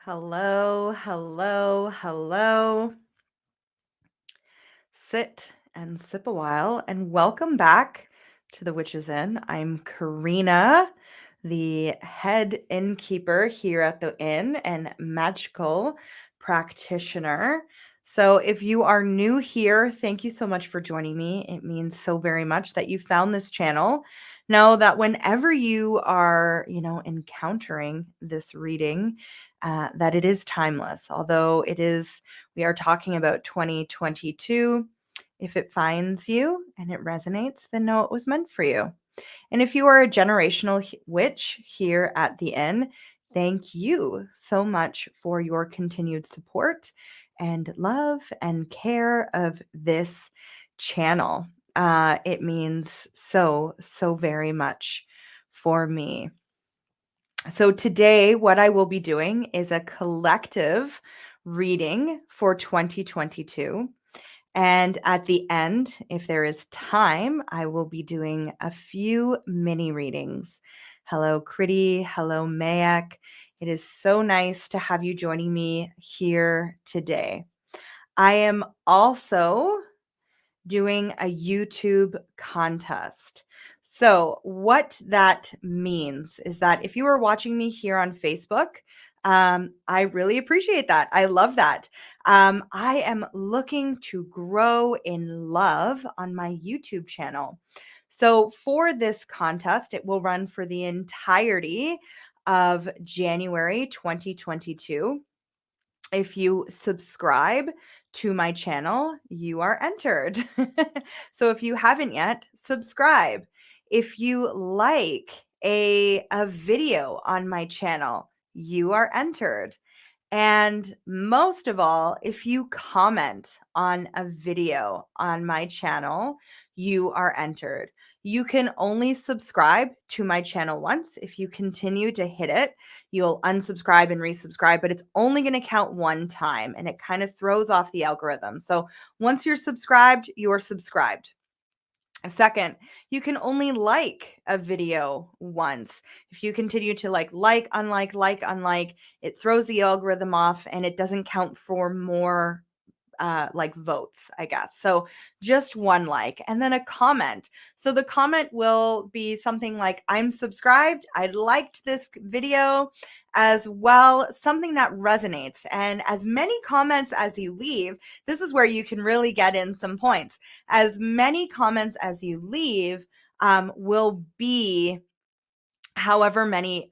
Hello, hello, hello. Sit and sip a while, and welcome back to The Witches Inn. I'm Karena, the head innkeeper here at the inn and magical practitioner. So, if you are new here, thank you so much for joining me. It means so very much that you found this channel. Know that whenever you are, encountering this reading, that it is timeless. Although we are talking about 2022. If it finds you and it resonates, then know it was meant for you. And if you are a generational witch here at the inn, thank you so much for your continued support and love and care of this channel. It means so, so very much for me. So today, what I will be doing is a collective reading for 2022. And at the end, if there is time, I will be doing a few mini readings. Hello, Critty. Hello, Mayak. It is so nice to have you joining me here today. I am also doing a YouTube contest. So, what that means is that if you are watching me here on Facebook, I really appreciate that. I love that. I am looking to grow in love on my YouTube channel. So, for this contest, it will run for the entirety of January 2022. If you subscribe to my channel, you are entered. So if you haven't yet, subscribe. If you like a video on my channel, you are entered. And most of all, if you comment on a video on my channel, you are entered. You can only subscribe to my channel once. If you continue to hit it, you'll unsubscribe and resubscribe, but it's only going to count one time and it kind of throws off the algorithm. So once you're subscribed, you're subscribed. Second, you can only like a video once. If you continue to unlike, it throws the algorithm off and it doesn't count for more votes, I guess. So just one like and then a comment. So the comment will be something like, I'm subscribed, I liked this video as well, something that resonates. And as many comments as you leave, this is where you can really get in some points. As many comments as you leave will be however many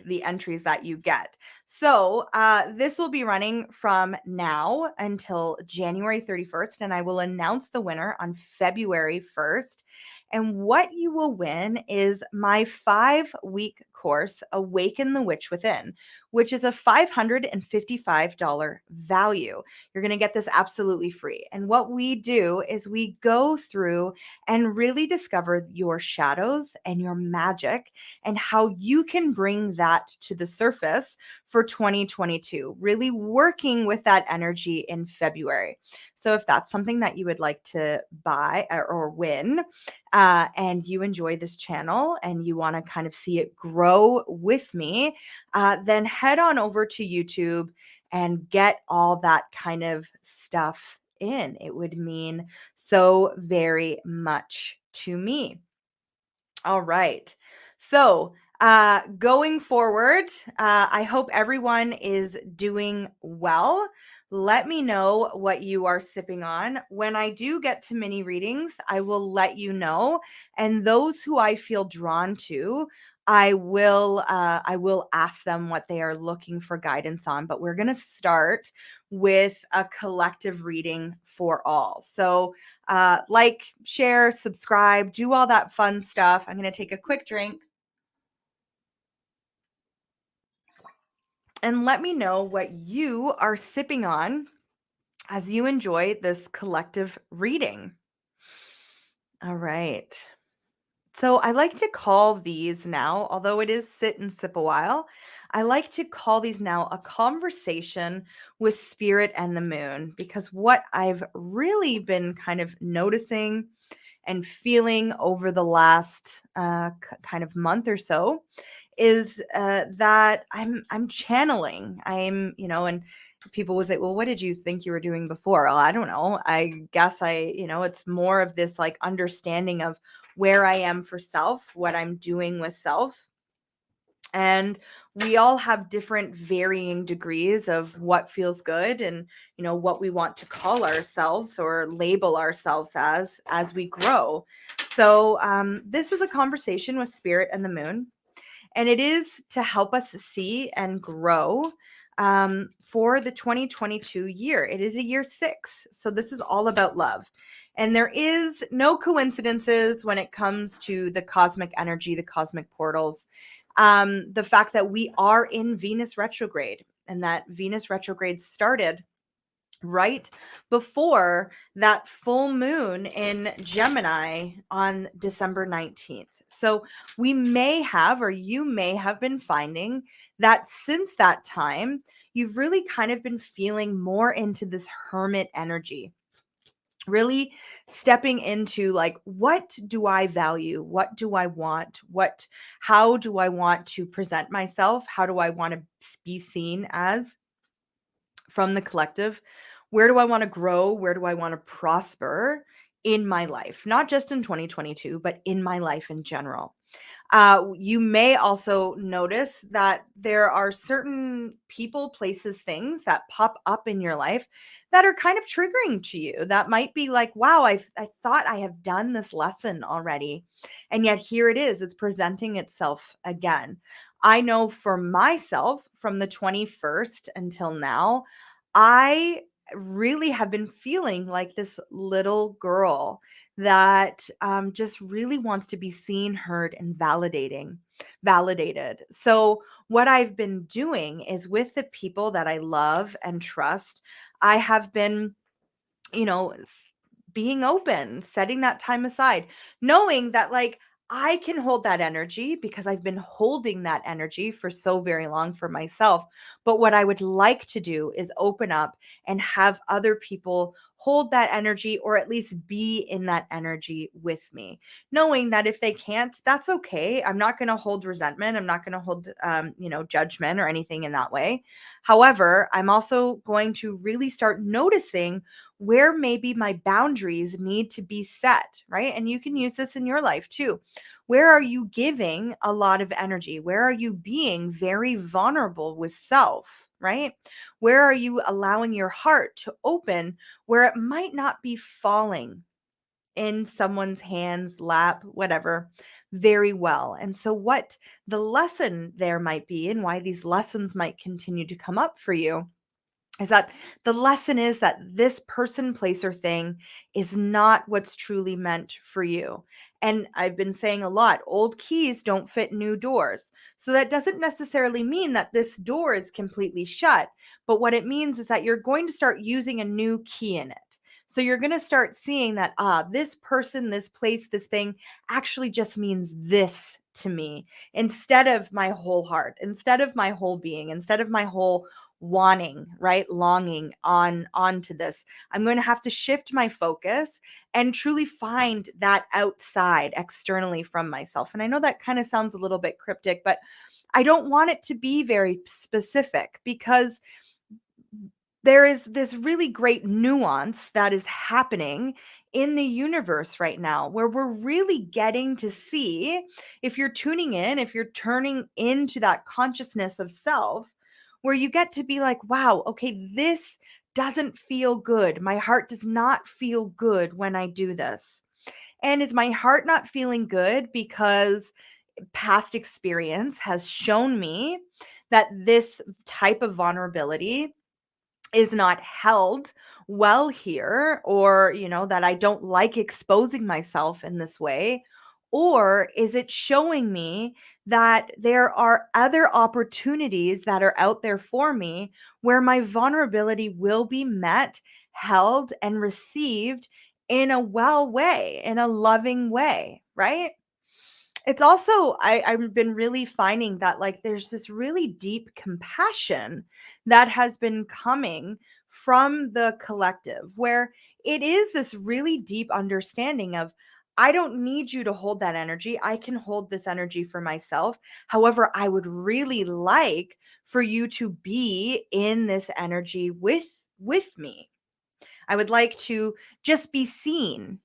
the entries that you get. So this will be running from now until January 31st, and I will announce the winner on February 1st. And what you will win is my 5-week course, Awaken the Witch Within, which is a $555 value. You're going to get this absolutely free. And what we do is we go through and really discover your shadows and your magic and how you can bring that to the surface for 2022, really working with that energy in February. So if that's something that you would like to buy or win, and you enjoy this channel and you want to kind of see it grow with me, then head on over to YouTube and get all that kind of stuff in. It would mean so very much to me. All right. So, going forward, I hope everyone is doing well. Let me know what you are sipping on. When I do get to mini readings, I will let you know. And those who I feel drawn to, I will ask them what they are looking for guidance on. But we're going to start with a collective reading for all. So, like, share, subscribe, do all that fun stuff. I'm going to take a quick drink and let me know what you are sipping on as you enjoy this collective reading. All right. So I like to call these now, although it is sit and sip a while, I like to call these now a conversation with spirit and the moon, because what I've really been kind of noticing and feeling over the last kind of month or so is that I'm channeling. And people would say, well, what did you think you were doing before? Well, I don't know. I guess it's more of this like understanding of where I am for self, what I'm doing with self. And we all have different varying degrees of what feels good and what we want to call ourselves or label ourselves as we grow. So this is a conversation with Spirit and the Moon, and it is to help us see and grow for the 2022 year. It is a year 6. So this is all about love. And there is no coincidences when it comes to the cosmic energy, the cosmic portals. The fact that we are in Venus retrograde, and that Venus retrograde started right before that full moon in Gemini on December 19th. So we may have, or you may have been finding that since that time, you've really kind of been feeling more into this hermit energy, really stepping into like, what do I value? What do I want? How do I want to present myself? How do I want to be seen as from the collective? Where do I want to grow? Where do I want to prosper in my life? Not just in 2022, but in my life in general. You may also notice that there are certain people, places, things that pop up in your life that are kind of triggering to you. That might be like, wow, I thought I have done this lesson already. And yet here it is. It's presenting itself again. I know for myself from the 21st until now, I really have been feeling like this little girl that just really wants to be seen, heard, and validated. So what I've been doing is with the people that I love and trust, I have been, being open, setting that time aside, knowing that like I can hold that energy because I've been holding that energy for so very long for myself. But what I would like to do is open up and have other people hold that energy, or at least be in that energy with me, knowing that if they can't, that's okay. I'm not going to hold resentment. I'm not going to hold, judgment or anything in that way. However, I'm also going to really start noticing where maybe my boundaries need to be set, right? And you can use this in your life too. Where are you giving a lot of energy? Where are you being very vulnerable with self, right? Where are you allowing your heart to open where it might not be falling in someone's hands, lap, whatever, very well? And so, what the lesson there might be, and why these lessons might continue to come up for you, is that the lesson is that this person, place, or thing is not what's truly meant for you. And I've been saying a lot, old keys don't fit new doors. So that doesn't necessarily mean that this door is completely shut. But what it means is that you're going to start using a new key in it. So you're going to start seeing that, this person, this place, this thing actually just means this to me, instead of my whole heart, instead of my whole being, instead of my whole wanting, right? Longing onto this. I'm going to have to shift my focus and truly find that outside externally from myself. And I know that kind of sounds a little bit cryptic, but I don't want it to be very specific, because there is this really great nuance that is happening in the universe right now, where we're really getting to see, if you're tuning in, if you're turning into that consciousness of self, where you get to be like, wow, okay, this doesn't feel good. My heart does not feel good when I do this. And is my heart not feeling good because past experience has shown me that this type of vulnerability is not held well here, or that I don't like exposing myself in this way? Or is it showing me that there are other opportunities that are out there for me, where my vulnerability will be met, held, and received in a well way, in a loving way, right? It's also, I've been really finding that like there's this really deep compassion that has been coming from the collective, where it is this really deep understanding of, I don't need you to hold that energy. I can hold this energy for myself. However, I would really like for you to be in this energy with me. I would like to just be seen.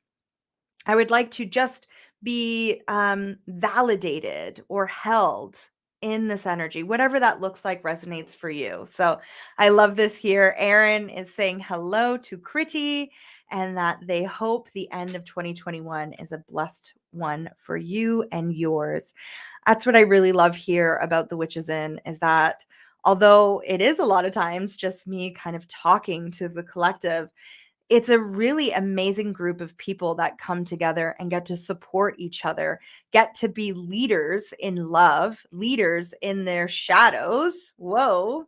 I would like to just be validated or held in this energy, whatever that looks like resonates for you. So I love this here. Erin is saying hello to Critty and that they hope the end of 2021 is a blessed one for you and yours. That's what I really love here about the Witches Inn, is that although it is a lot of times just me kind of talking to the collective, it's a really amazing group of people that come together and get to support each other, get to be leaders in love, leaders in their shadows. Whoa.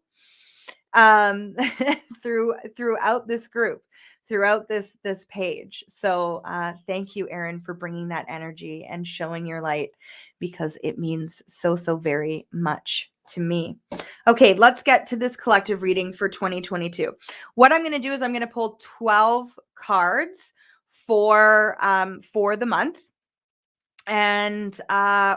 Um, throughout this group, throughout this page. So thank you, Erin, for bringing that energy and showing your light, because it means so very much to me. Okay, let's get to this collective reading for 2022. What I'm going to do is I'm going to pull 12 cards for the month, and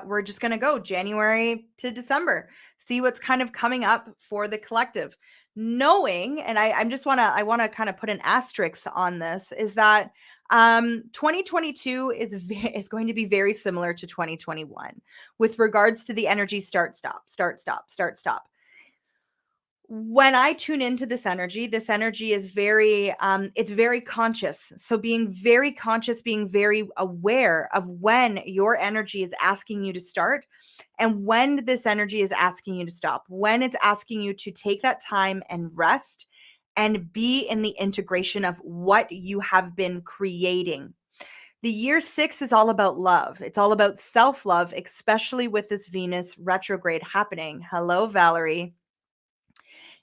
we're just going to go January to December, see what's kind of coming up for the collective, knowing, and I want to kind of put an asterisk on this, is that 2022 is going to be very similar to 2021 with regards to the energy start stop. When I tune into this energy is very it's very conscious. So being very conscious, being very aware of when your energy is asking you to start and when this energy is asking you to stop, when it's asking you to take that time and rest and be in the integration of what you have been creating. The year 6 is all about love. It's all about self-love, especially with this Venus retrograde happening. Hello, Valerie.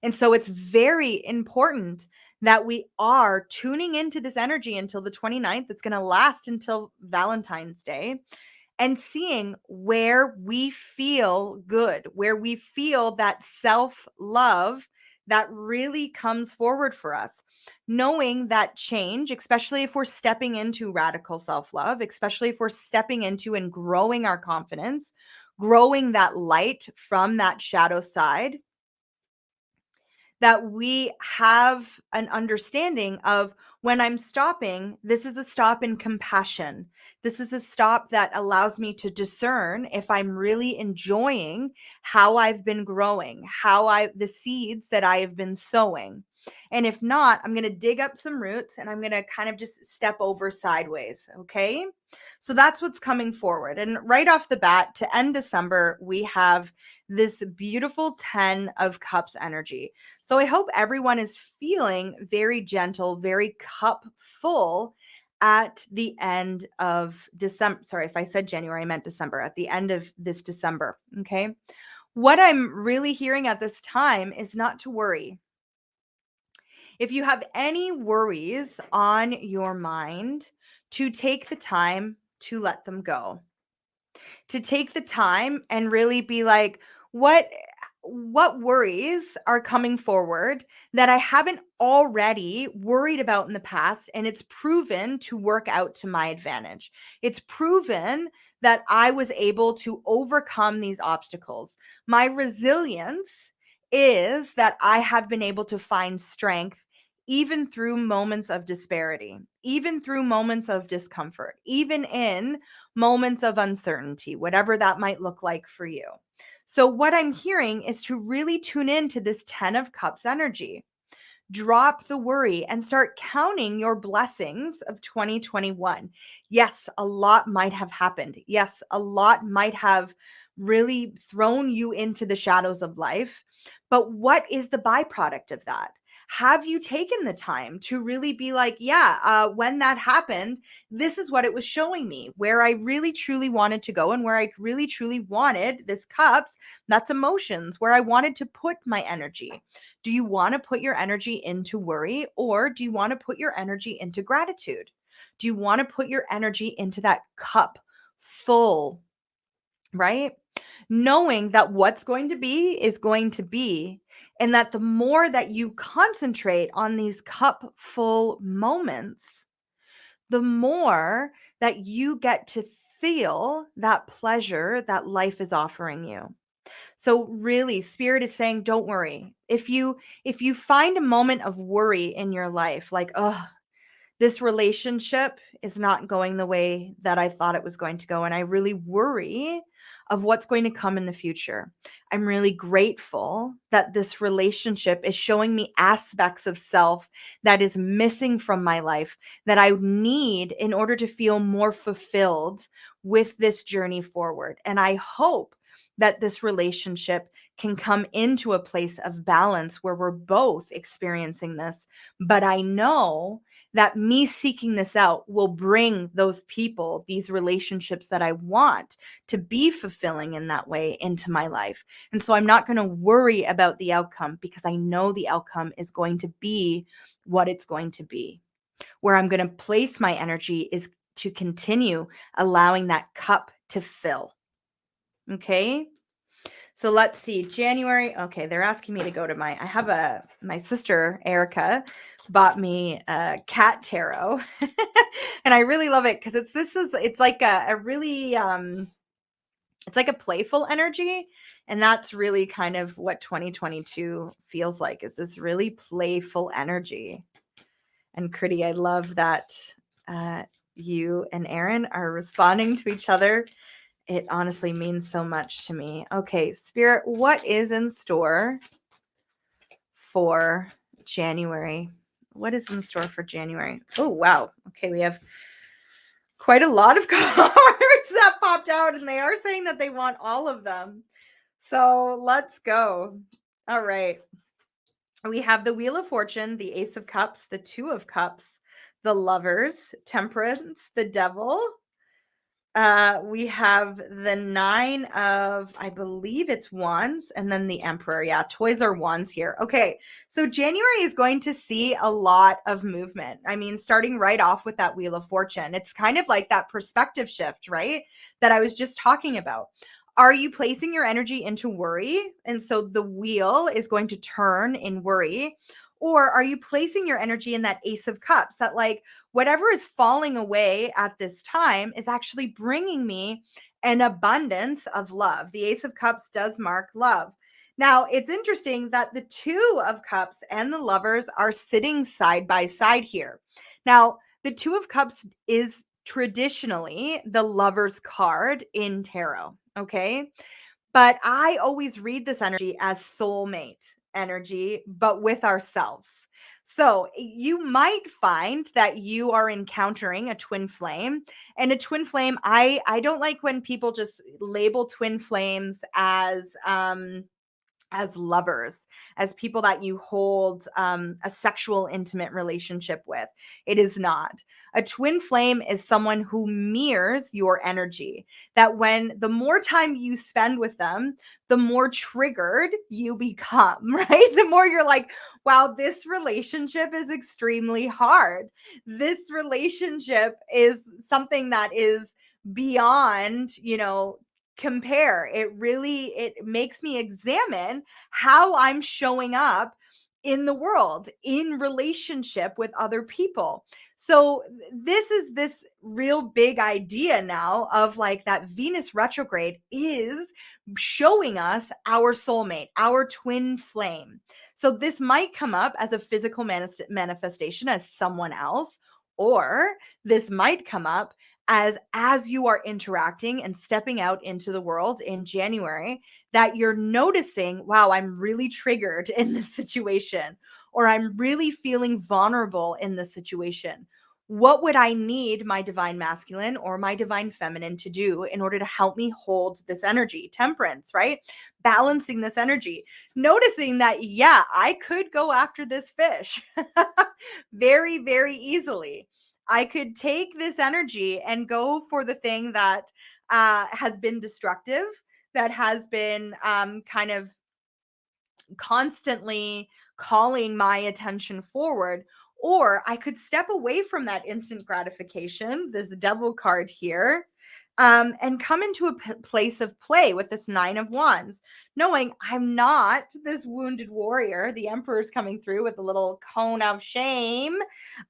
And so it's very important that we are tuning into this energy until the 29th. It's going to last until Valentine's Day, and seeing where we feel good, where we feel that self-love that really comes forward for us. Knowing that change, especially if we're stepping into radical self-love, especially if we're stepping into and growing our confidence, growing that light from that shadow side, that we have an understanding of, when I'm stopping, this is a stop in compassion. This is a stop that allows me to discern if I'm really enjoying how I've been growing, the seeds that I have been sowing. And if not, I'm going to dig up some roots and I'm going to kind of just step over sideways. Okay. So that's what's coming forward. And right off the bat, to end December, we have this beautiful 10 of Cups energy. So I hope everyone is feeling very gentle, very cup full at the end of December. Sorry, if I said January, I meant December, at the end of this December. Okay. What I'm really hearing at this time is not to worry. If you have any worries on your mind, to take the time to let them go, to take the time and really be like, what worries are coming forward that I haven't already worried about in the past, and it's proven to work out to my advantage. It's proven that I was able to overcome these obstacles. My resilience is that I have been able to find strength even through moments of disparity, even through moments of discomfort, even in moments of uncertainty, whatever that might look like for you. So what I'm hearing is to really tune in to this 10 of Cups energy. Drop the worry and start counting your blessings of 2021. Yes, a lot might have happened. Yes, a lot might have really thrown you into the shadows of life. But what is the byproduct of that? Have you taken the time to really be like, yeah, when that happened, this is what it was showing me, where I really truly wanted to go and where I really truly wanted this Cups, that's emotions, where I wanted to put my energy. Do you want to put your energy into worry, or do you want to put your energy into gratitude? Do you want to put your energy into that cup full, right? Knowing that what's going to be is going to be, and that the more that you concentrate on these cup full moments, the more that you get to feel that pleasure that life is offering you. So really, spirit is saying, don't worry. If you find a moment of worry in your life, like, oh, this relationship is not going the way that I thought it was going to go, and I really worry of what's going to come in the future. I'm really grateful that this relationship is showing me aspects of self that is missing from my life that I need in order to feel more fulfilled with this journey forward. And I hope that this relationship can come into a place of balance where we're both experiencing this. But I know that me seeking this out will bring those people, these relationships that I want to be fulfilling in that way into my life. And so I'm not going to worry about the outcome because I know the outcome is going to be what it's going to be. Where I'm going to place my energy is to continue allowing that cup to fill. Okay. So let's see, January. Okay, they're asking me to go to my sister Erica bought me a cat tarot, and I really love it because it's like a really it's like a playful energy, and that's really kind of what 2022 feels like, is this really playful energy. And Critty, I love that you and Aaron are responding to each other. It honestly means so much to me. Okay, Spirit, what is in store for January? What is in store for January? Oh, wow. Okay, we have quite a lot of cards that popped out, and they are saying that they want all of them. So let's go. All right. We have the Wheel of Fortune, the Ace of Cups, the Two of Cups, the Lovers, Temperance, the Devil. We have the Nine of, I believe it's Wands, and then the Emperor. Yeah, toys are wands here. Okay, so January is going to see a lot of movement. I mean, starting right off with that Wheel of Fortune, it's kind of like that perspective shift, right? That I was just talking about. Are you placing your energy into worry? And so the wheel is going to turn in worry. Or are you placing your energy in that Ace of Cups, that like, whatever is falling away at this time is actually bringing me an abundance of love. The Ace of Cups does mark love. Now, it's interesting that the Two of Cups and the Lovers are sitting side by side here. Now, the Two of Cups is traditionally the Lover's card in tarot, okay? But I always read this energy as soulmate energy, but with ourselves. So you might find that you are encountering a twin flame, and a twin flame, I don't like when people just label twin flames as lovers, as people that you hold a sexual intimate relationship with. It is not. A twin flame is someone who mirrors your energy, that when the more time you spend with them, the more triggered you become, right? The more you're like, wow, this relationship is extremely hard. This relationship is something that is beyond, compare. It makes me examine how I'm showing up in the world, in relationship with other people. So this is this real big idea now of like that Venus retrograde is showing us our soulmate, our twin flame. So this might come up as a physical manifestation as someone else, or this might come up as you are interacting and stepping out into the world in January, that you're noticing, wow, I'm really triggered in this situation, or I'm really feeling vulnerable in this situation. What would I need my divine masculine or my divine feminine to do in order to help me hold this energy? Temperance, right? Balancing this energy, noticing that, yeah, I could go after this fish very, very easily. I could take this energy and go for the thing that has been destructive, that has been kind of constantly calling my attention forward. Or I could step away from that instant gratification, this devil card here, and come into a place of play with this Nine of Wands, knowing I'm not this wounded warrior. The Emperor's coming through with a little cone of shame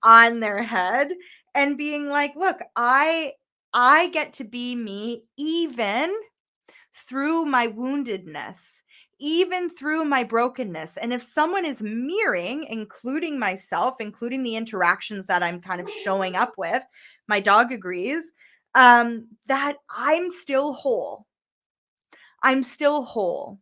on their head. and being like, look, I get to be me even through my woundedness, even through my brokenness. And if someone is mirroring, including myself, including the interactions that I'm kind of showing up with, my dog agrees, that I'm still whole. I'm still whole.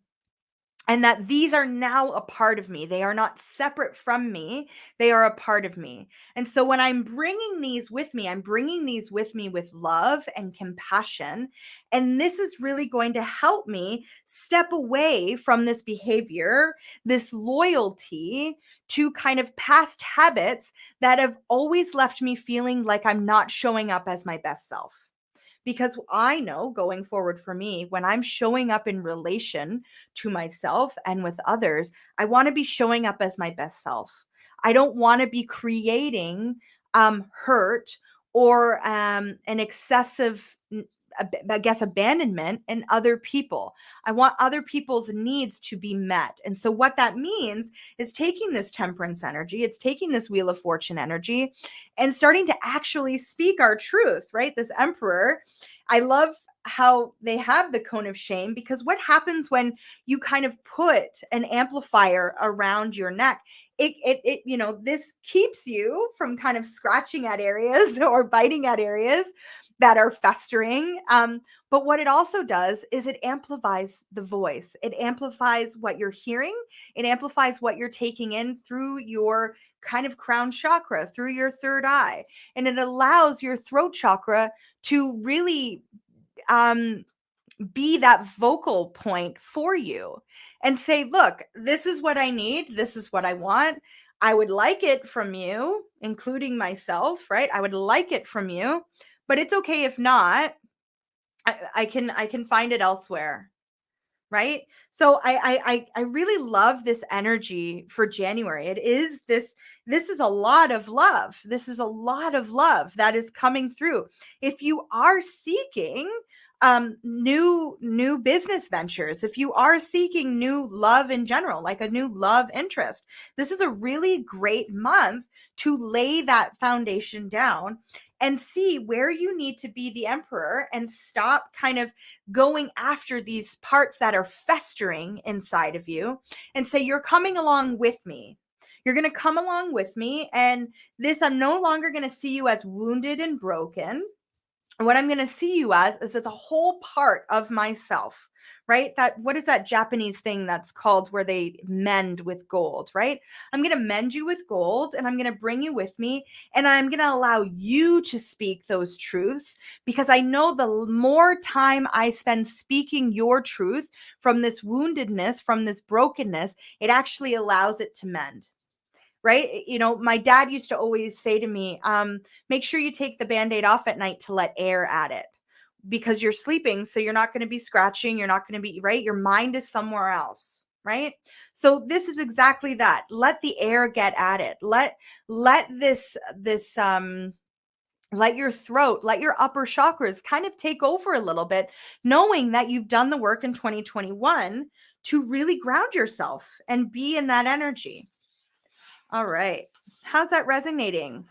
And that these are now a part of me. They are not separate from me. They are a part of me. And so when I'm bringing these with me, I'm bringing these with me with love and compassion. And this is really going to help me step away from this behavior, this loyalty to kind of past habits that have always left me feeling like I'm not showing up as my best self. Because I know going forward for me, when I'm showing up in relation to myself and with others, I want to be showing up as my best self. I don't want to be creating hurt or an excessive, I guess, abandonment in other people. I want other people's needs to be met. And so, what that means is taking this temperance energy, it's taking this Wheel of Fortune energy and starting to actually speak our truth, right? This Emperor, I love how they have the cone of shame, because what happens when you kind of put an amplifier around your neck? This keeps you from kind of scratching at areas or biting at areas that are festering. But what it also does is it amplifies the voice. It amplifies what you're hearing. It amplifies what you're taking in through your kind of crown chakra, through your third eye. And it allows your throat chakra to really be that vocal point for you and say, look, this is what I need. This is what I want. I would like it from you, including myself, right? I would like it from you, but it's okay if not. I can find it elsewhere, right? So I really love this energy for January. This is a lot of love. This is a lot of love that is coming through. If you are seeking new business ventures, if you are seeking new love in general, like a new love interest, this is a really great month to lay that foundation down and see where you need to be the emperor and stop kind of going after these parts that are festering inside of you and say, you're coming along with me. You're going to come along with me. And this, I'm no longer going to see you as wounded and broken. What I'm going to see you as a whole part of myself, right? That, what is that Japanese thing that's called where they mend with gold, right? I'm going to mend you with gold and I'm going to bring you with me and I'm going to allow you to speak those truths, because I know the more time I spend speaking your truth from this woundedness, from this brokenness, it actually allows it to mend. Right? My dad used to always say to me, make sure you take the Band-Aid off at night to let air at it, because you're sleeping. So you're not going to be scratching. You're not going to be, right? Your mind is somewhere else. Right. So this is exactly that. Let the air get at it. Let let your throat, let your upper chakras kind of take over a little bit, knowing that you've done the work in 2021 to really ground yourself and be in that energy. All right. How's that resonating?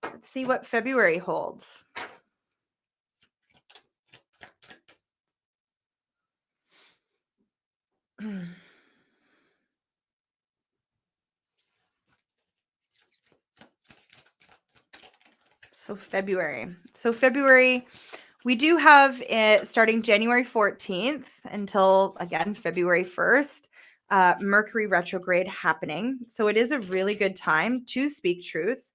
Let's see what February holds. So February, we do have it starting January 14th until, again, February 1st, Mercury retrograde happening. So it is a really good time to speak truth.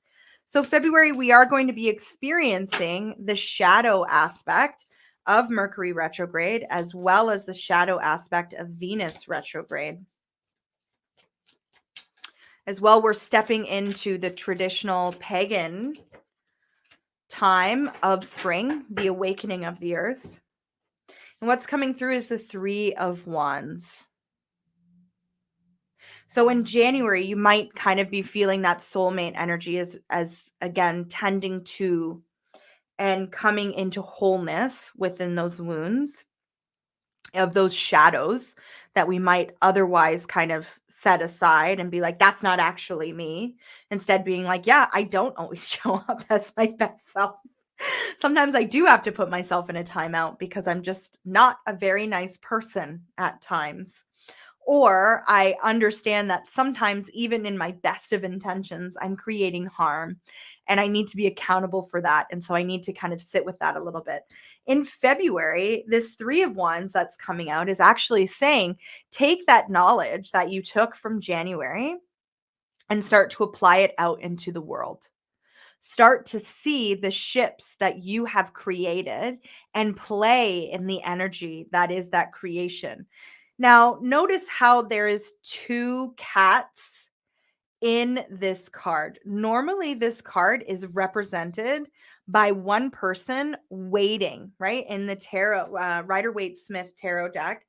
So February, we are going to be experiencing the shadow aspect of Mercury retrograde, as well as the shadow aspect of Venus retrograde. As well, we're stepping into the traditional pagan time of spring, the awakening of the earth. And what's coming through is the Three of Wands. So in January, you might kind of be feeling that soulmate energy as again, tending to and coming into wholeness within those wounds of those shadows that we might otherwise kind of set aside and be like, that's not actually me. Instead, being like, yeah, I don't always show up as my best self. Sometimes I do have to put myself in a timeout because I'm just not a very nice person at times. Or I understand that sometimes, even in my best of intentions, I'm creating harm and I need to be accountable for that. And so I need to kind of sit with that a little bit. In February, this Three of Wands that's coming out is actually saying, take that knowledge that you took from January and start to apply it out into the world. Start to see the ships that you have created and play in the energy that is that creation. Now, notice how there is two cats in this card. Normally, this card is represented by one person waiting, right? In the tarot, Rider-Waite-Smith tarot deck,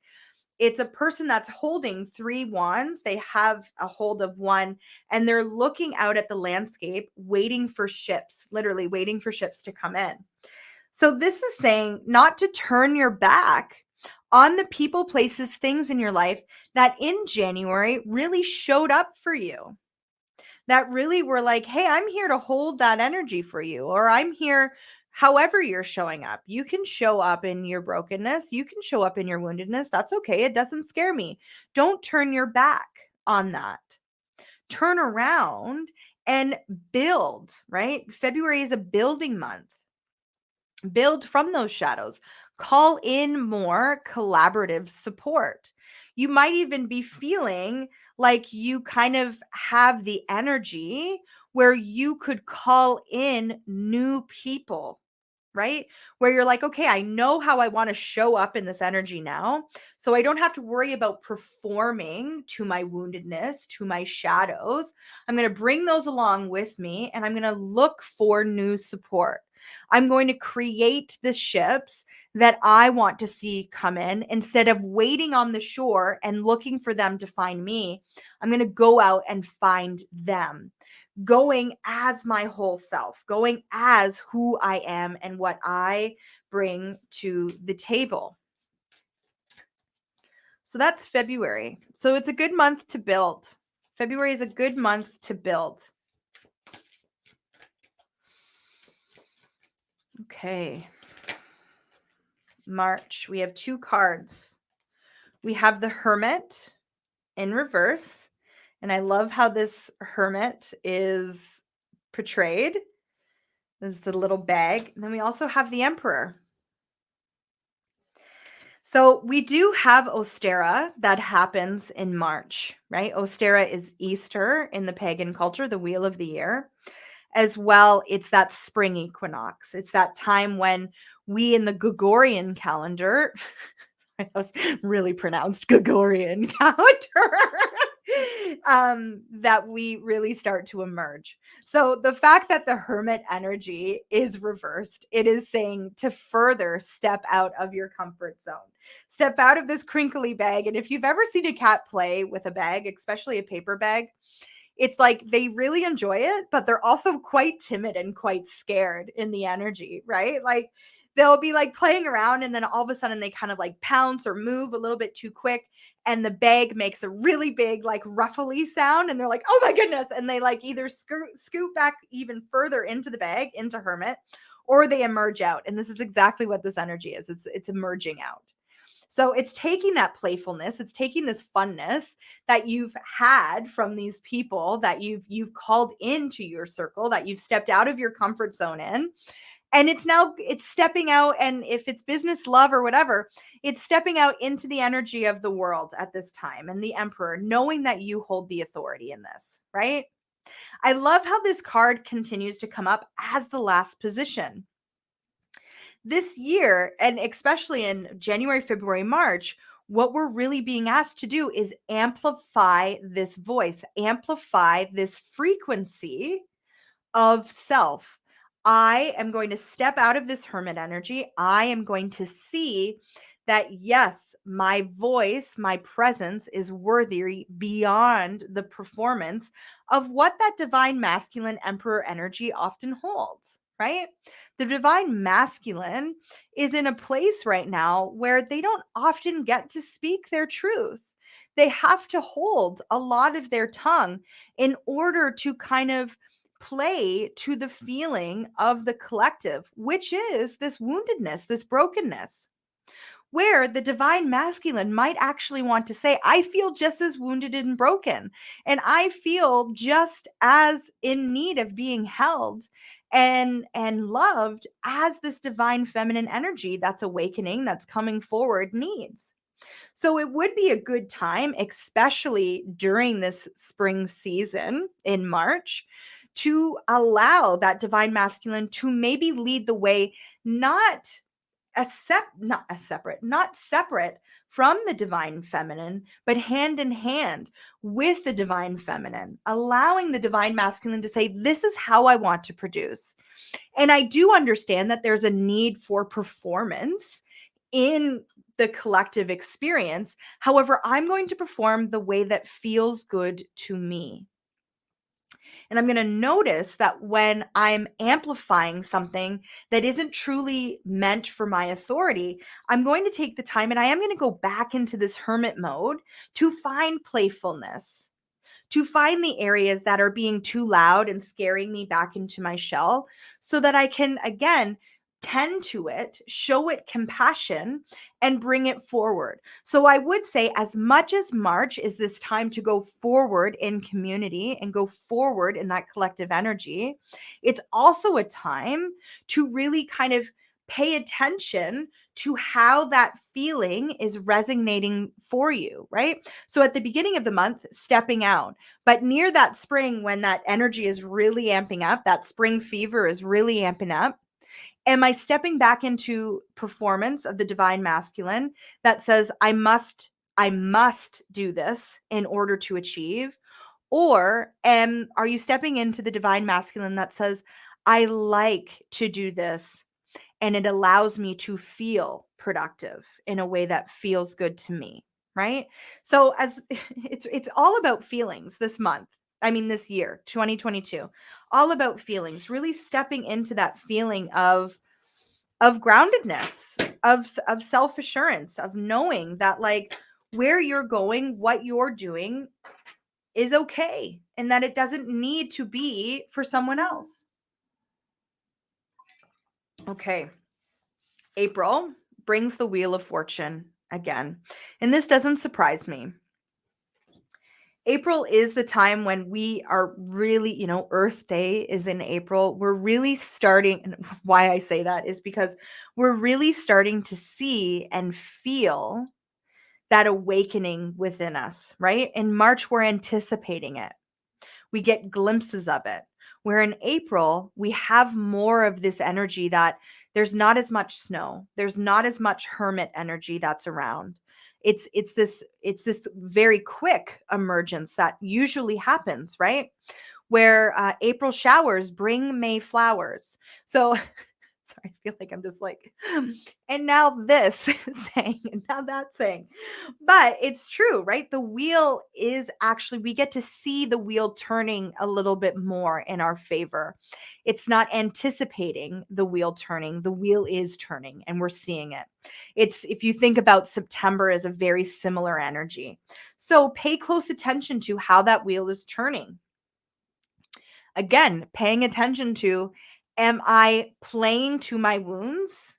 it's a person that's holding three wands. They have a hold of one and they're looking out at the landscape, waiting for ships, literally waiting for ships to come in. So this is saying not to turn your back on the people, places, things in your life that in January really showed up for you, that really were like, hey, I'm here to hold that energy for you, or I'm here however you're showing up. You can show up in your brokenness. You can show up in your woundedness. That's okay. It doesn't scare me. Don't turn your back on that. Turn around and build, right? February is a building month. Build from those shadows. Call in more collaborative support. You might even be feeling like you kind of have the energy where you could call in new people, right? Where you're like, okay, I know how I want to show up in this energy now. So I don't have to worry about performing to my woundedness, to my shadows. I'm going to bring those along with me and I'm going to look for new support. I'm going to create the ships that I want to see come in instead of waiting on the shore and looking for them to find me. I'm going to go out and find them, going as my whole self, going as who I am and what I bring to the table. So that's February. So it's a good month to build. February is a good month to build. Okay. March, we have two cards. We have the Hermit in reverse. And I love how this Hermit is portrayed. This is the little bag. And then we also have the Emperor. So we do have Ostera that happens in March, right? Ostera is Easter in the pagan culture, the wheel of the year. As well, it's that spring equinox. It's that time when we in the Gregorian calendar, I was really pronounced Gregorian calendar, that we really start to emerge. So the fact that the Hermit energy is reversed, it is saying to further step out of your comfort zone. Step out of this crinkly bag. And if you've ever seen a cat play with a bag, especially a paper bag, it's like they really enjoy it, but they're also quite timid and quite scared in the energy, right? Like they'll be like playing around and then all of a sudden they kind of like pounce or move a little bit too quick and the bag makes a really big like ruffly sound and they're like, oh my goodness. And they like either scoot back even further into the bag, into Hermit, or they emerge out. And this is exactly what this energy is. It's emerging out. So it's taking that playfulness, it's taking this funness that you've had from these people that you've called into your circle, that you've stepped out of your comfort zone in. And it's stepping out, and if it's business, love, or whatever, it's stepping out into the energy of the world at this time and the Emperor, knowing that you hold the authority in this, right? I love how this card continues to come up as the last position. This year, and especially in January, February, March, what we're really being asked to do is amplify this voice, amplify this frequency of self. I am going to step out of this Hermit energy. I am going to see that, yes, my voice, my presence is worthy beyond the performance of what that divine masculine Emperor energy often holds, right? The divine masculine is in a place right now where they don't often get to speak their truth. they have to hold a lot of their tongue in order to kind of play to the feeling of the collective, which is this woundedness, this brokenness, where the divine masculine might actually want to say, I feel just as wounded and broken, and I feel just as in need of being held and loved as this divine feminine energy that's awakening, that's coming forward needs. So it would be a good time, especially during this spring season in March, to allow that divine masculine to maybe lead the way, not separate from the divine feminine, but hand in hand with the divine feminine, allowing the divine masculine to say, this is how I want to produce. And I do understand that there's a need for performance in the collective experience. However, I'm going to perform the way that feels good to me. And I'm going to notice that when I'm amplifying something that isn't truly meant for my authority, I'm going to take the time and I am going to go back into this hermit mode to find playfulness, to find the areas that are being too loud and scaring me back into my shell, so that I can, again, tend to it, show it compassion, and bring it forward. So I would say, as much as March is this time to go forward in community and go forward in that collective energy, it's also a time to really kind of pay attention to how that feeling is resonating for you, right? So at the beginning of the month, stepping out, but near that spring, when that energy is really amping up, that spring fever is really amping up, am I stepping back into performance of the divine masculine that says, I must do this in order to achieve? Or are you stepping into the divine masculine that says, I like to do this and it allows me to feel productive in a way that feels good to me, right? So as it's all about feelings this month. I mean this year, 2022. All about feelings, really stepping into that feeling of groundedness, of self-assurance, of knowing that, like, where you're going, what you're doing is okay, and that it doesn't need to be for someone else. Okay. April brings the Wheel of Fortune again. And this doesn't surprise me. April is the time when we are really, Earth Day is in April. We're really starting, and why I say that is because we're really starting to see and feel that awakening within us, right? In March, we're anticipating it. We get glimpses of it. Where in April, we have more of this energy that there's not as much snow. There's not as much hermit energy that's around. It's this very quick emergence that usually happens, right? Where April showers bring May flowers. So sorry, I feel like I'm just like, and now this saying, and now that saying. But it's true, right? The wheel is actually, we get to see the wheel turning a little bit more in our favor. It's not anticipating the wheel turning, the wheel is turning, and we're seeing it. It's, if you think about September as a very similar energy. So pay close attention to how that wheel is turning. Again, paying attention to, am I playing to my wounds?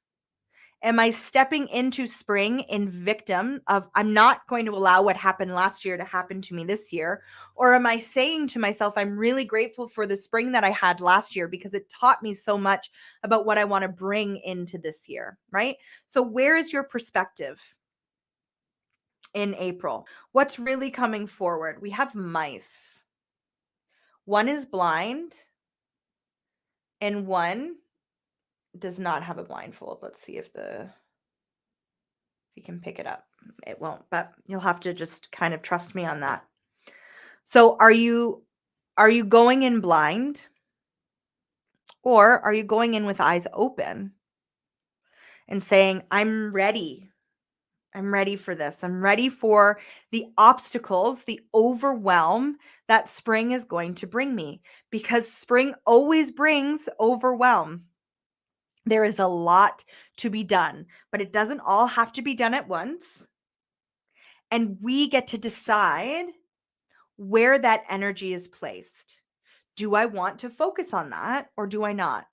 Am I stepping into spring in victim of, I'm not going to allow what happened last year to happen to me this year? Or am I saying to myself, I'm really grateful for the spring that I had last year because it taught me so much about what I want to bring into this year, right? So where is your perspective in April? What's really coming forward? We have mice. One is blind and one does not have a blindfold. Let's see if you can pick it up. It won't, but you'll have to just kind of trust me on that. So are you going in blind, or are you going in with eyes open and saying, I'm ready. I'm ready for this. I'm ready for the obstacles, the overwhelm that spring is going to bring me, because spring always brings overwhelm. There is a lot to be done, but it doesn't all have to be done at once. And we get to decide where that energy is placed. Do I want to focus on that or do I not?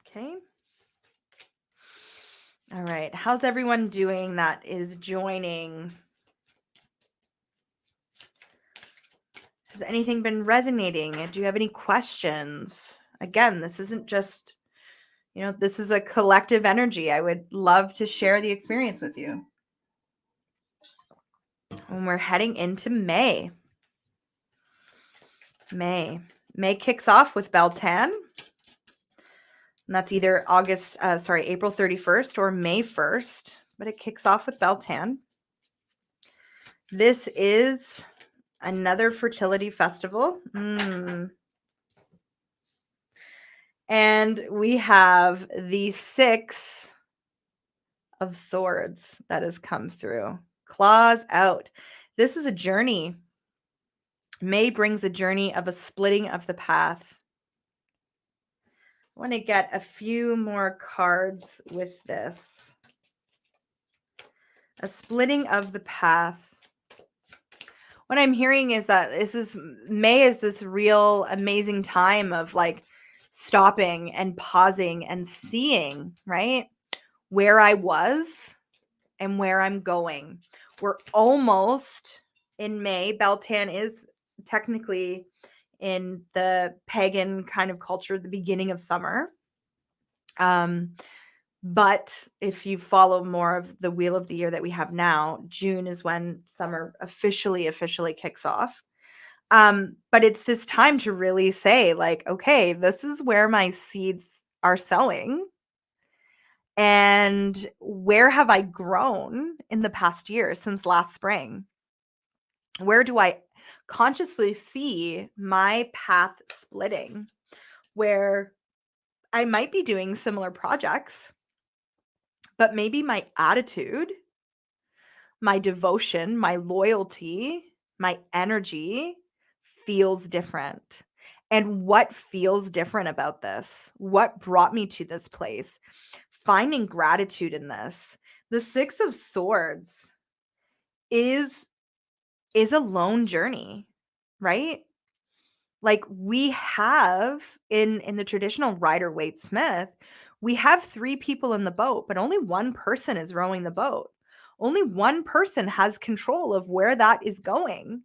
Okay. All right. How's everyone doing that is joining? Has anything been resonating? Do you have any questions? Again, this isn't just, this is a collective energy. I would love to share the experience with you. And we're heading into May. May kicks off with Beltan. And that's either April 31st or May 1st, but it kicks off with Beltan. This is another fertility festival. And we have the 6 of Swords that has come through. Claws out. This is a journey. May brings a journey of a splitting of the path. I want to get a few more cards with this. A splitting of the path. What I'm hearing is that May is this real amazing time of like stopping and pausing and seeing, right? Where I was and where I'm going. We're almost in May. Beltan is technically in the pagan kind of culture, the beginning of summer. But if you follow more of the wheel of the year that we have now, June is when summer officially kicks off. But it's this time to really say like, okay, this is where my seeds are sowing. And where have I grown in the past year since last spring? Where do I consciously see my path splitting? Where I might be doing similar projects, but maybe my attitude, my devotion, my loyalty, my energy feels different. And what feels different about this? What brought me to this place? Finding gratitude in this. The 6 of Swords is a lone journey, right? Like we have in the traditional Rider-Waite-Smith, we have 3 people in the boat, but only one person is rowing the boat. Only one person has control of where that is going.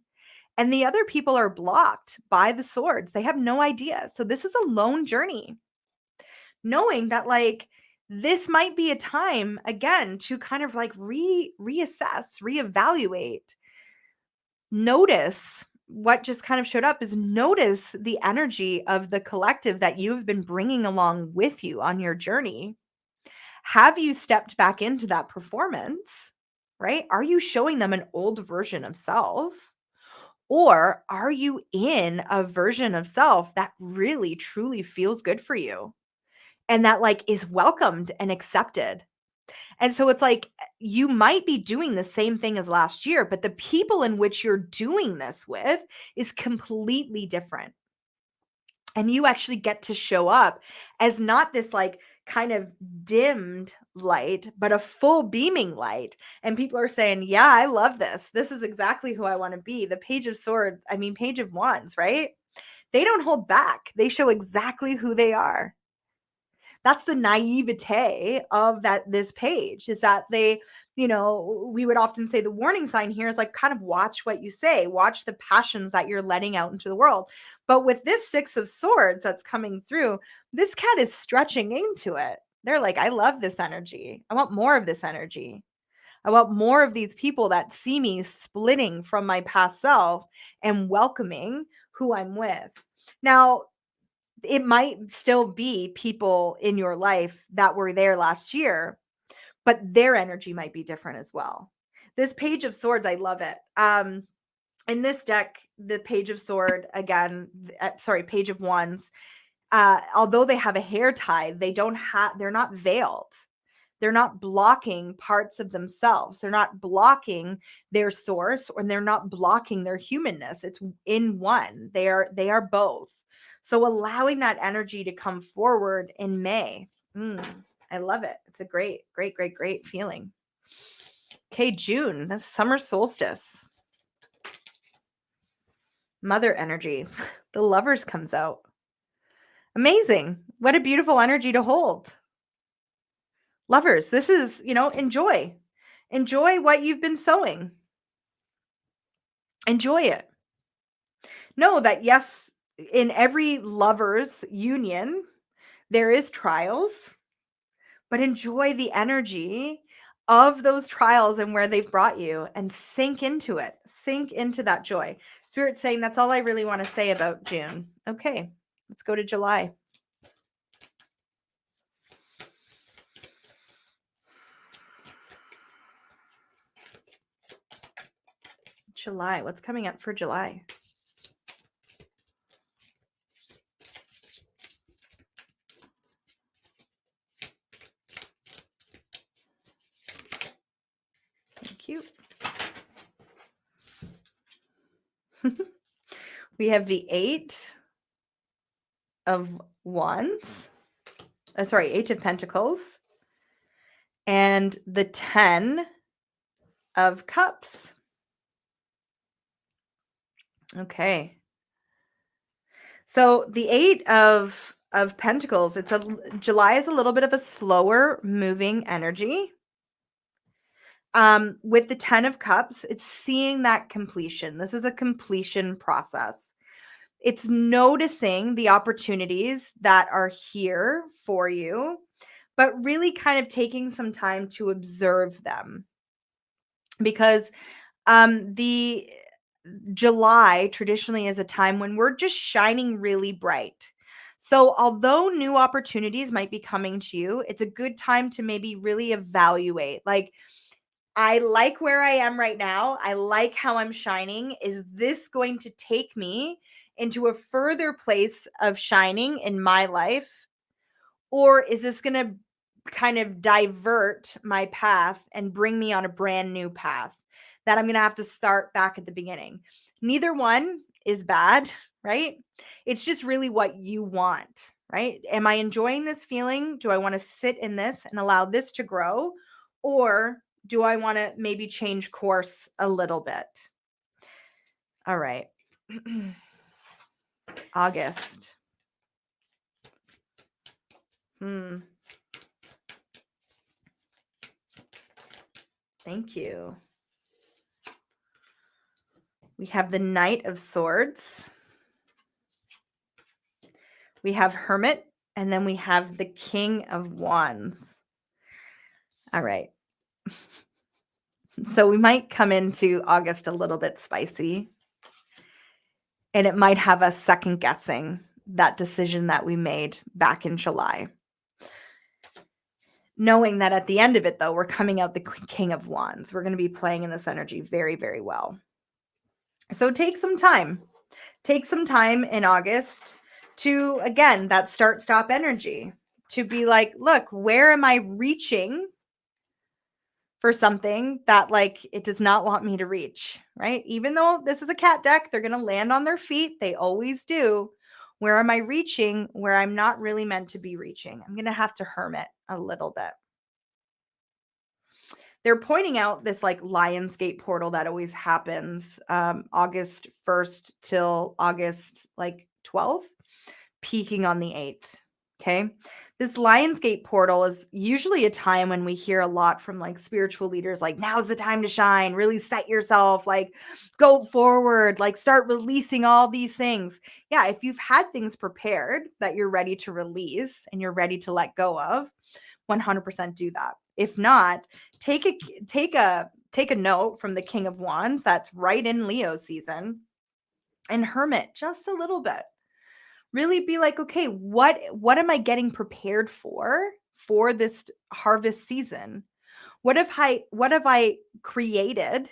And the other people are blocked by the swords. They have no idea. So this is a lone journey. Knowing that like this might be a time again to kind of like reassess, reevaluate, notice what just kind of showed up is notice the energy of the collective that you've been bringing along with you on your journey. Have you stepped back into that performance, right? Are you showing them an old version of self? Or are you in a version of self that really, truly feels good for you and that like is welcomed and accepted? And so it's like you might be doing the same thing as last year, but the people in which you're doing this with is completely different. And you actually get to show up as not this like kind of dimmed light, but a full beaming light. And people are saying, yeah, I love this. This is exactly who I want to be. The Page of Wands, right? They don't hold back. They show exactly who they are. That's the naivete of this page is that they, we would often say the warning sign here is like kind of watch what you say, watch the passions that you're letting out into the world. But with this 6 of Swords that's coming through, this cat is stretching into it. They're like, I love this energy. I want more of this energy. I want more of these people that see me splitting from my past self and welcoming who I'm with. Now, it might still be people in your life that were there last year, but their energy might be different as well. This Page of Swords, I love it. In this deck, the Page of Sword, again, Page of Wands, although they have a hair tie, they're not veiled. They're not blocking parts of themselves. They're not blocking their source, or they're not blocking their humanness. It's in one. They are both. So allowing that energy to come forward in May. I love it. It's a great, great, great, great feeling. Okay, June, that's summer solstice. Mother energy. The Lovers comes out. Amazing. What a beautiful energy to hold. Lovers, this is, enjoy. Enjoy what you've been sowing. Enjoy it. Know that, yes, in every lover's union, there is trials, but enjoy the energy of those trials and where they've brought you and sink into it. Sink into that joy. Spirit's saying that's all I really want to say about June. Okay, let's go to July. July, what's coming up for July? Thank you. We have the Eight of Wands. Eight of Pentacles. And the 10 of Cups. Okay. So the Eight of Pentacles, July is a little bit of a slower moving energy. With the 10 of Cups, it's seeing that completion. This is a completion process. It's noticing the opportunities that are here for you, but really kind of taking some time to observe them. Because the July traditionally is a time when we're just shining really bright. So although new opportunities might be coming to you, it's a good time to maybe really evaluate. Like, I like where I am right now. I like how I'm shining. Is this going to take me into a further place of shining in my life? Or is this going to kind of divert my path and bring me on a brand new path that I'm going to have to start back at the beginning? Neither one is bad, right? It's just really what you want, right? Am I enjoying this feeling? Do I want to sit in this and allow this to grow? Or do I want to maybe change course a little bit? All right. August. Thank you. We have the Knight of Swords. We have Hermit, and then we have the King of Wands. All right. So we might come into August a little bit spicy, and it might have us second guessing that decision that we made back in July. Knowing that at the end of it, though, we're coming out the King of Wands. We're going to be playing in this energy very, very well. So take some time. Take some time in August to, again, that start-stop energy. To be like, look, where am I reaching for something that, like, it does not want me to reach, right? Even though this is a cat deck, they're going to land on their feet. They always do. Where am I reaching where I'm not really meant to be reaching? I'm going to have to hermit a little bit. They're pointing out this like Lionsgate portal that always happens August 1st till August like 12th, peaking on the 8th. Okay. This Lionsgate portal is usually a time when we hear a lot from like spiritual leaders, like, now's the time to shine, really set yourself, like, go forward, like, start releasing all these things. Yeah. If you've had things prepared that you're ready to release and you're ready to let go of, 100% do that. If not, take a note from the King of Wands that's right in Leo season and hermit just a little bit. Really be like, okay, what am I getting prepared for this harvest season? What have I created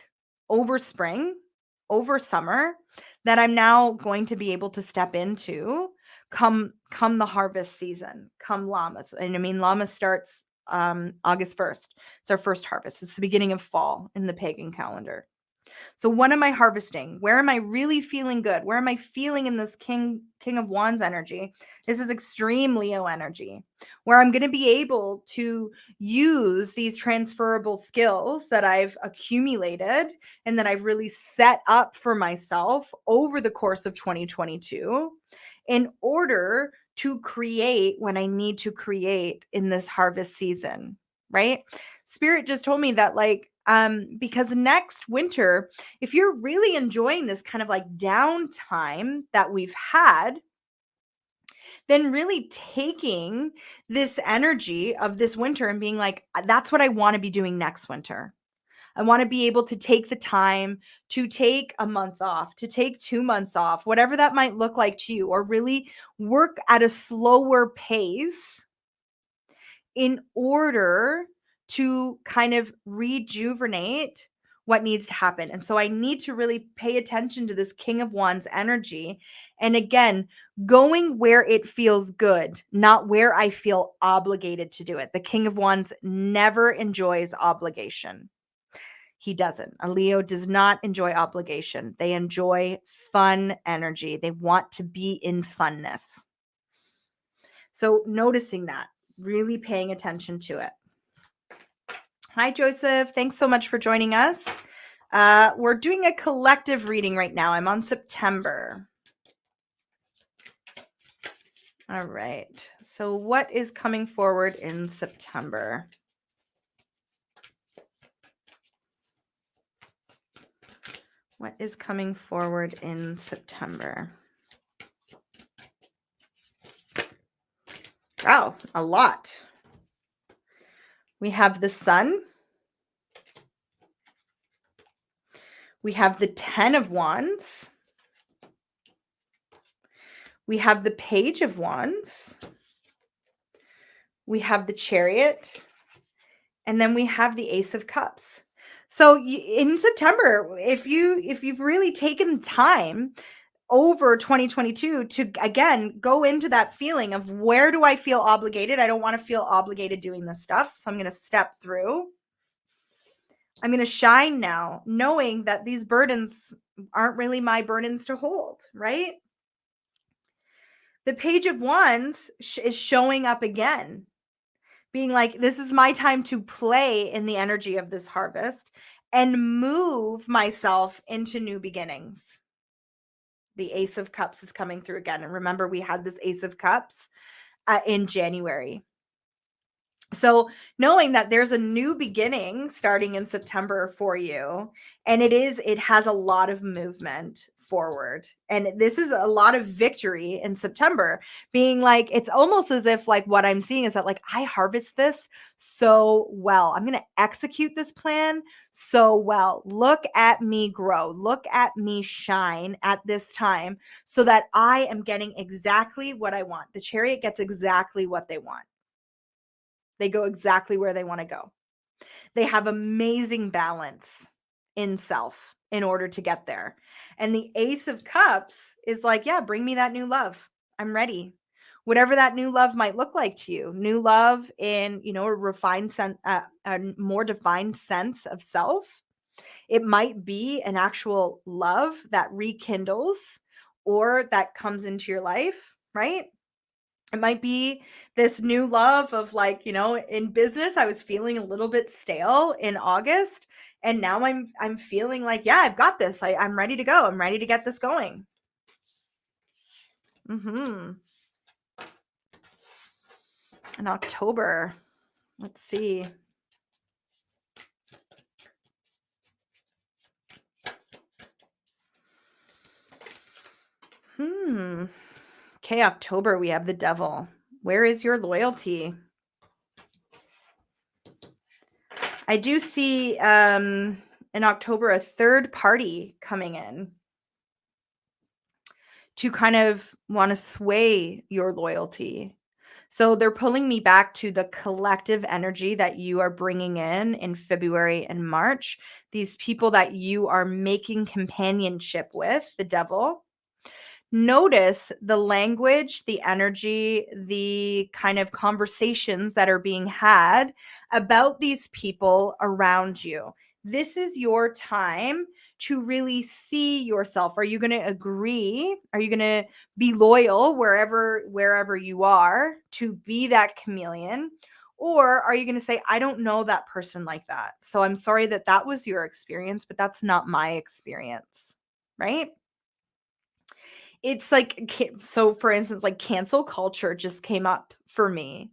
over spring, over summer that I'm now going to be able to step into come the harvest season, come Lammas. And I mean, Lammas starts August 1st. It's our first harvest. It's the beginning of fall in the pagan calendar. So what am I harvesting? Where am I really feeling good? Where am I feeling in this King of Wands energy? This is extreme Leo energy, where I'm going to be able to use these transferable skills that I've accumulated and that I've really set up for myself over the course of 2022 in order to create when I need to create in this harvest season, right? Spirit just told me that because next winter, if you're really enjoying this kind of like downtime that we've had, then really taking this energy of this winter and being like, that's what I want to be doing next winter. I want to be able to take the time to take a month off, to take 2 months off, whatever that might look like to you, or really work at a slower pace in order to kind of rejuvenate what needs to happen. And so I need to really pay attention to this King of Wands energy. And again, going where it feels good, not where I feel obligated to do it. The King of Wands never enjoys obligation. He doesn't. A Leo does not enjoy obligation. They enjoy fun energy. They want to be in funness. So noticing that, really paying attention to it. Hi, Joseph. Thanks so much for joining us. We're doing a collective reading right now. I'm on September. All right. So what is coming forward in September? What is coming forward in September? Wow, a lot. We have the Sun. We have the 10 of Wands. We have the Page of Wands. We have the Chariot. And then we have the Ace of Cups. So in September, if you've really taken time over 2022 to, again, go into that feeling of where do I feel obligated? I don't want to feel obligated doing this stuff. So I'm going to step through. I'm going to shine now, knowing that these burdens aren't really my burdens to hold, right? The Page of Wands is showing up again, being like, this is my time to play in the energy of this harvest and move myself into new beginnings. The Ace of Cups is coming through again. And remember, we had this Ace of Cups in January. So knowing that there's a new beginning starting in September for you, and it has a lot of movement forward. And this is a lot of victory in September, being like, it's almost as if like what I'm seeing is that like, I harvest this so well. I'm going to execute this plan so well. Look at me grow. Look at me shine at this time so that I am getting exactly what I want. The Chariot gets exactly what they want. They go exactly where they want to go. They have amazing balance in self in order to get there. And the Ace of Cups is like, yeah, bring me that new love. I'm ready. Whatever that new love might look like to you. New love in, a refined sense, a more defined sense of self. It might be an actual love that rekindles or that comes into your life, right? It might be this new love of like, in business, I was feeling a little bit stale in August. And now I'm feeling like, yeah, I've got this. I'm ready to go. I'm ready to get this going. In October, let's see. Okay, October, we have the Devil. Where is your loyalty? I do see in October a third party coming in to kind of want to sway your loyalty. So they're pulling me back to the collective energy that you are bringing in February and March. These people that you are making companionship with, the Devil. Notice the language, the energy, the kind of conversations that are being had about these people around you. This is your time to really see yourself? Are you going to agree? Are you going to be loyal wherever you are to be that chameleon? Or are you going to say, I don't know that person like that, so I'm sorry that that was your experience, but that's not my experience, right? It's like, so for instance, like cancel culture just came up for me.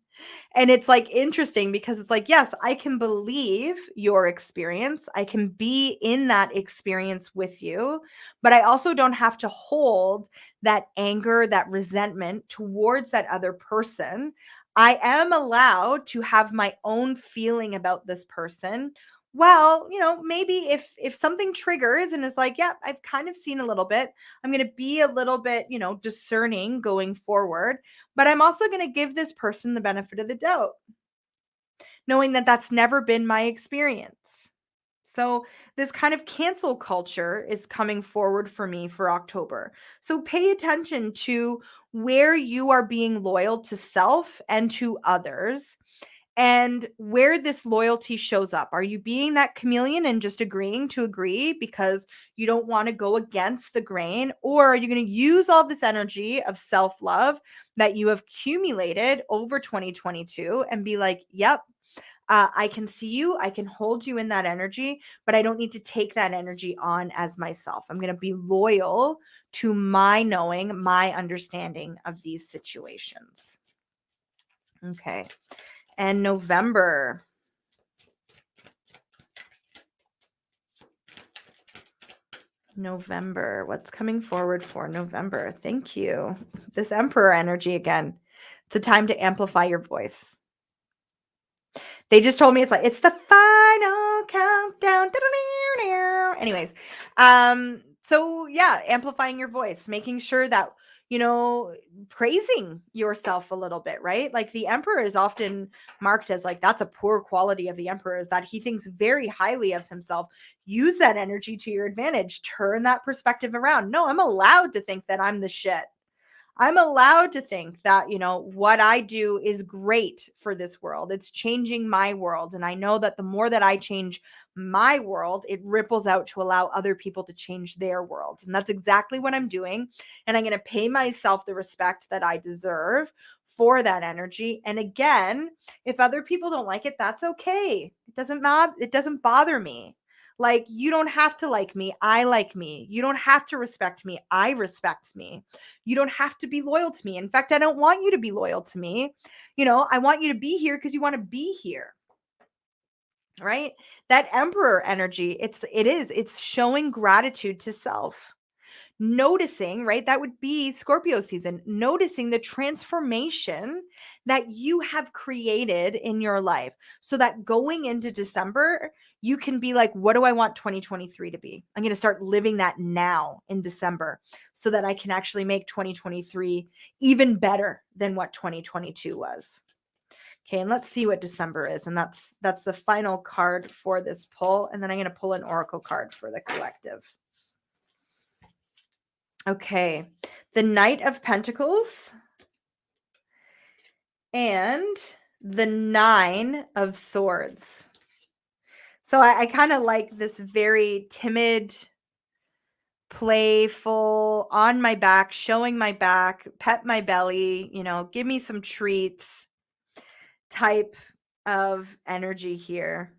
And it's like interesting because it's like, yes, I can believe your experience. I can be in that experience with you, but I also don't have to hold that anger, that resentment towards that other person. I am allowed to have my own feeling about this person. Well, maybe if something triggers and is like, yeah, I've kind of seen a little bit, I'm going to be a little bit, discerning going forward, but I'm also going to give this person the benefit of the doubt, knowing that that's never been my experience. So this kind of cancel culture is coming forward for me for October. So pay attention to where you are being loyal to self and to others, and where this loyalty shows up. Are you being that chameleon and just agreeing to agree because you don't want to go against the grain? Or are you going to use all this energy of self-love that you have accumulated over 2022 and be like, yep, I can see you, I can hold you in that energy, but I don't need to take that energy on as myself. I'm going to be loyal to my knowing, my understanding of these situations. Okay. And November. What's coming forward for November? Thank you. This Emperor energy again. It's a time to amplify your voice. They just told me it's the final countdown. Anyways, so yeah, amplifying your voice, making sure that, praising yourself a little bit, right? Like the Emperor is often marked as like, that's a poor quality of the Emperor, is that he thinks very highly of himself. Use that energy to your advantage. Turn that perspective around. No, I'm allowed to think that I'm the shit. I'm allowed to think that, what I do is great for this world. It's changing my world. And I know that the more that I change my world, it ripples out to allow other people to change their worlds. And that's exactly what I'm doing. And I'm going to pay myself the respect that I deserve for that energy. And again, if other people don't like it, that's okay. It doesn't matter. It doesn't bother me. Like, you don't have to like me. I like me. You don't have to respect me. I respect me. You don't have to be loyal to me. In fact, I don't want you to be loyal to me. I want you to be here because you want to be here. Right? That Emperor energy, it's showing gratitude to self. Noticing, right? That would be Scorpio season, noticing the transformation that you have created in your life, so that going into December, you can be like, what do I want 2023 to be? I'm going to start living that now in December so that I can actually make 2023 even better than what 2022 was. Okay, and let's see what December is. And that's the final card for this pull. And then I'm going to pull an oracle card for the collective. Okay, the Knight of Pentacles and the Nine of Swords. So I kind of like this very timid, playful, on my back, showing my back, pet my belly, give me some treats type of energy here.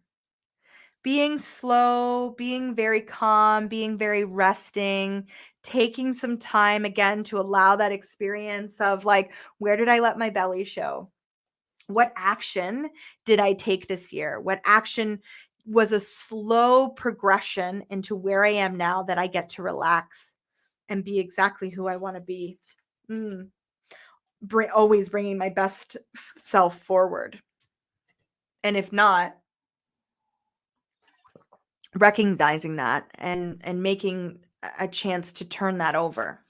Being slow, being very calm, being very resting, taking some time again to allow that experience of like, where did I let my belly show? What action did I take this year? What action was a slow progression into where I am now that I get to relax and be exactly who I want to be? Always bringing my best self forward. And if not, recognizing that and making a chance to turn that over.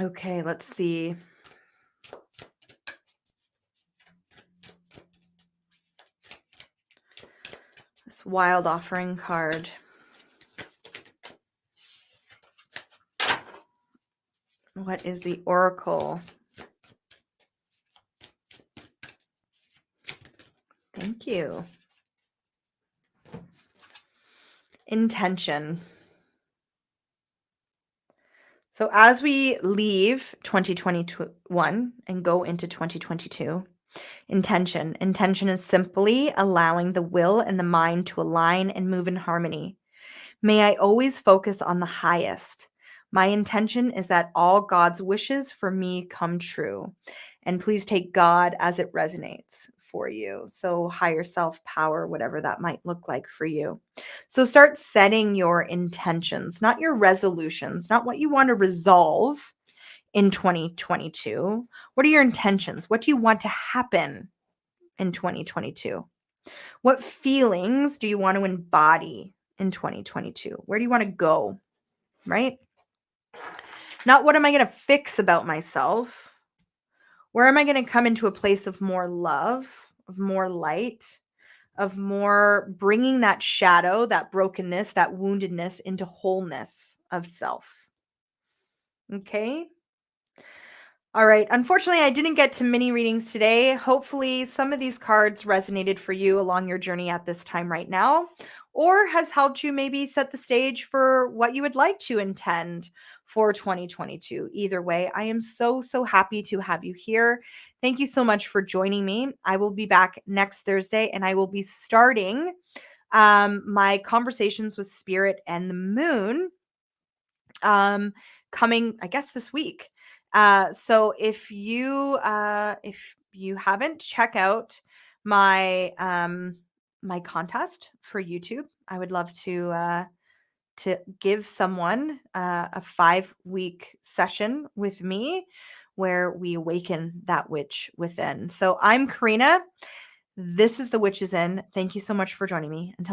Okay, let's see. This wild offering card. What is the oracle? Thank you. Intention. So as we leave 2021 and go into 2022, intention. Intention is simply allowing the will and the mind to align and move in harmony. May I always focus on the highest. My intention is that all God's wishes for me come true. And please take God as it resonates for you. So, higher self power, whatever that might look like for you. So, start setting your intentions, not your resolutions, not what you want to resolve in 2022. What are your intentions? What do you want to happen in 2022? What feelings do you want to embody in 2022? Where do you want to go? Right? Not what am I going to fix about myself? Where am I going to come into a place of more love, of more light, of more bringing that shadow, that brokenness, that woundedness into wholeness of self? Okay. All right. Unfortunately, I didn't get to mini readings today. Hopefully, some of these cards resonated for you along your journey at this time right now, or has helped you maybe set the stage for what you would like to intend for 2022. Either way, I am so, so happy to have you here. Thank you so much for joining me. I will be back next Thursday and I will be starting my conversations with Spirit and the Moon um coming I guess this week. So if you haven't, check out my my contest for YouTube. I would love to give someone a 5-week session with me where we awaken that witch within. So I'm Karina. This is The Witch Is In. Thank you so much for joining me. Until